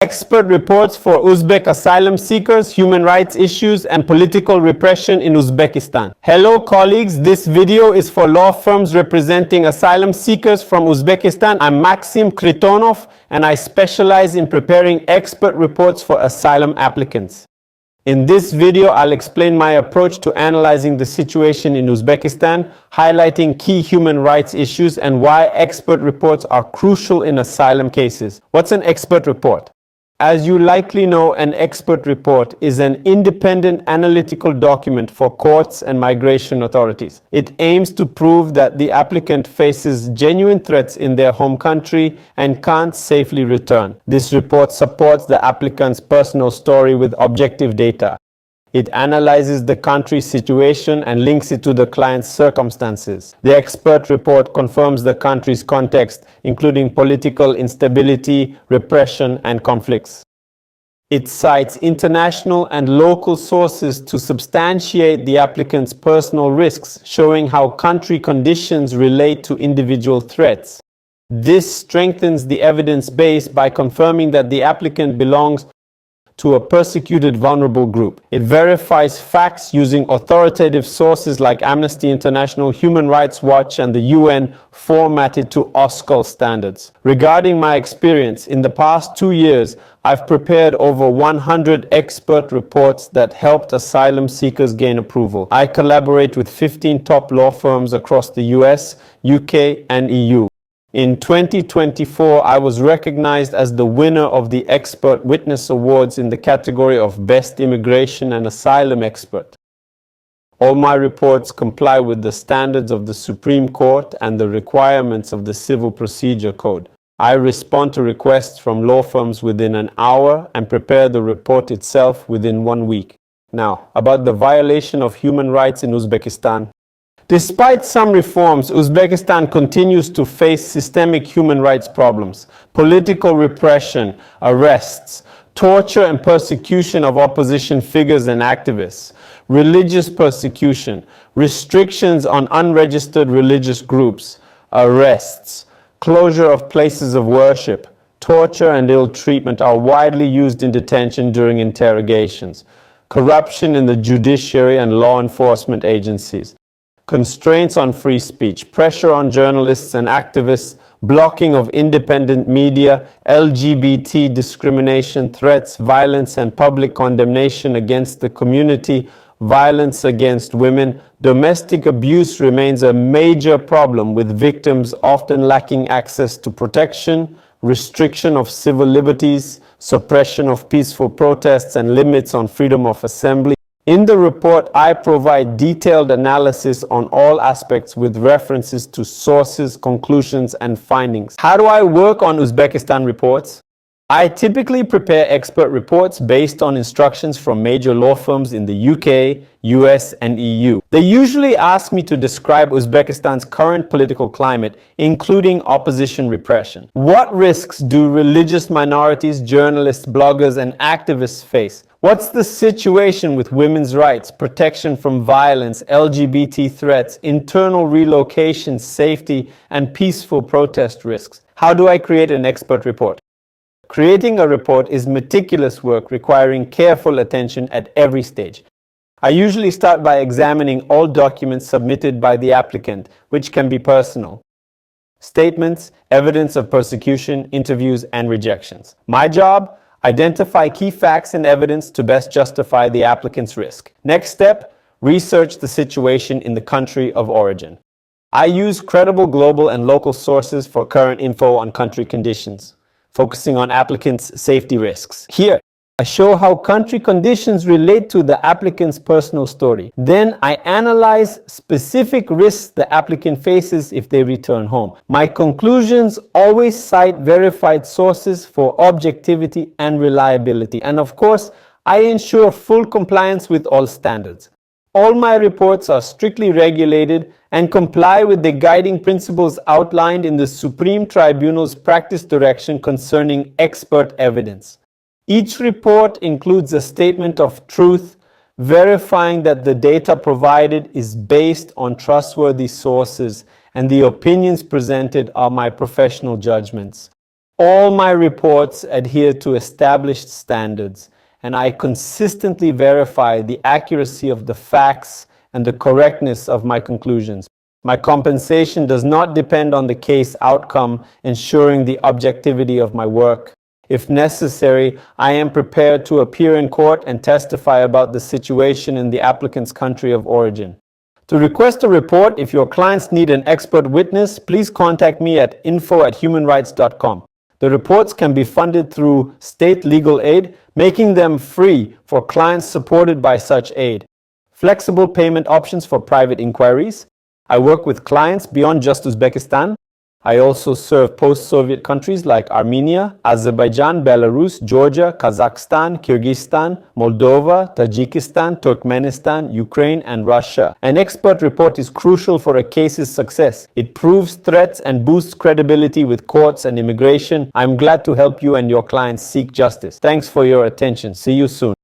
Expert reports for Uzbek asylum seekers, human rights issues, and political repression in Uzbekistan. Hello colleagues, this video is for law firms representing asylum seekers from Uzbekistan. I'm Maxim Kritonov, and I specialize in preparing expert reports for asylum applicants. In this video, I'll explain my approach to analyzing the situation in Uzbekistan, highlighting key human rights issues and why expert reports are crucial in asylum cases. What's an expert report? As you likely know, an expert report is an independent analytical document for courts and migration authorities. It aims to prove that the applicant faces genuine threats in their home country and can't safely return. This report supports the applicant's personal story with objective data. It analyzes the country's situation and links it to the client's circumstances. The expert report confirms the country's context, including political instability, repression, and conflicts. It cites international and local sources to substantiate the applicant's personal risks, showing how country conditions relate to individual threats. This strengthens the evidence base by confirming that the applicant belongs to a persecuted vulnerable group. It verifies facts using authoritative sources like Amnesty International, Human Rights Watch, and the UN, formatted to OSCOL standards. Regarding my experience, in the past 2 years, I've prepared over 100 expert reports that helped asylum seekers gain approval. I collaborate with 15 top law firms across the US, UK, and EU. In 2024, I was recognized as the winner of the Expert Witness Awards in the category of Best Immigration and Asylum Expert. All my reports comply with the standards of the Supreme Court and the requirements of the Civil Procedure Code. I respond to requests from law firms within an hour and prepare the report itself within 1 week. Now, about the violation of human rights in Uzbekistan. Despite some reforms, Uzbekistan continues to face systemic human rights problems, political repression, arrests, torture and persecution of opposition figures and activists, religious persecution, restrictions on unregistered religious groups, arrests, closure of places of worship, torture and ill treatment are widely used in detention during interrogations, corruption in the judiciary and law enforcement agencies, constraints on free speech, pressure on journalists and activists, blocking of independent media, LGBT discrimination, threats, violence and public condemnation against the community, violence against women. Domestic abuse remains a major problem, with victims often lacking access to protection, restriction of civil liberties, suppression of peaceful protests, and limits on freedom of assembly. In the report, I provide detailed analysis on all aspects with references to sources, conclusions, and findings. How do I work on Uzbekistan reports? I typically prepare expert reports based on instructions from major law firms in the UK, US, and EU. They usually ask me to describe Uzbekistan's current political climate, including opposition repression. What risks do religious minorities, journalists, bloggers, and activists face? What's the situation with women's rights, protection from violence, LGBT threats, internal relocation, safety, and peaceful protest risks? How do I create an expert report? Creating a report is meticulous work requiring careful attention at every stage. I usually start by examining all documents submitted by the applicant, which can be personal. Statements, evidence of persecution, interviews, and rejections. My job? Identify key facts and evidence to best justify the applicant's risk. Next step, research the situation in the country of origin. I use credible global and local sources for current info on country conditions, focusing on applicants' safety risks. Here, I show how country conditions relate to the applicant's personal story. Then I analyze specific risks the applicant faces if they return home. My conclusions always cite verified sources for objectivity and reliability. And of course, I ensure full compliance with all standards. All my reports are strictly regulated and comply with the guiding principles outlined in the Supreme Tribunal's practice direction concerning expert evidence. Each report includes a statement of truth, verifying that the data provided is based on trustworthy sources and the opinions presented are my professional judgments. All my reports adhere to established standards, and I consistently verify the accuracy of the facts and the correctness of my conclusions. My compensation does not depend on the case outcome, ensuring the objectivity of my work. If necessary, I am prepared to appear in court and testify about the situation in the applicant's country of origin. To request a report, if your clients need an expert witness, please contact me at info@humanrights.com. The reports can be funded through state legal aid, making them free for clients supported by such aid. Flexible payment options for private inquiries. I work with clients beyond just Uzbekistan. I also serve post-Soviet countries like Armenia, Azerbaijan, Belarus, Georgia, Kazakhstan, Kyrgyzstan, Moldova, Tajikistan, Turkmenistan, Ukraine, and Russia. An expert report is crucial for a case's success. It proves threats and boosts credibility with courts and immigration. I'm glad to help you and your clients seek justice. Thanks for your attention. See you soon.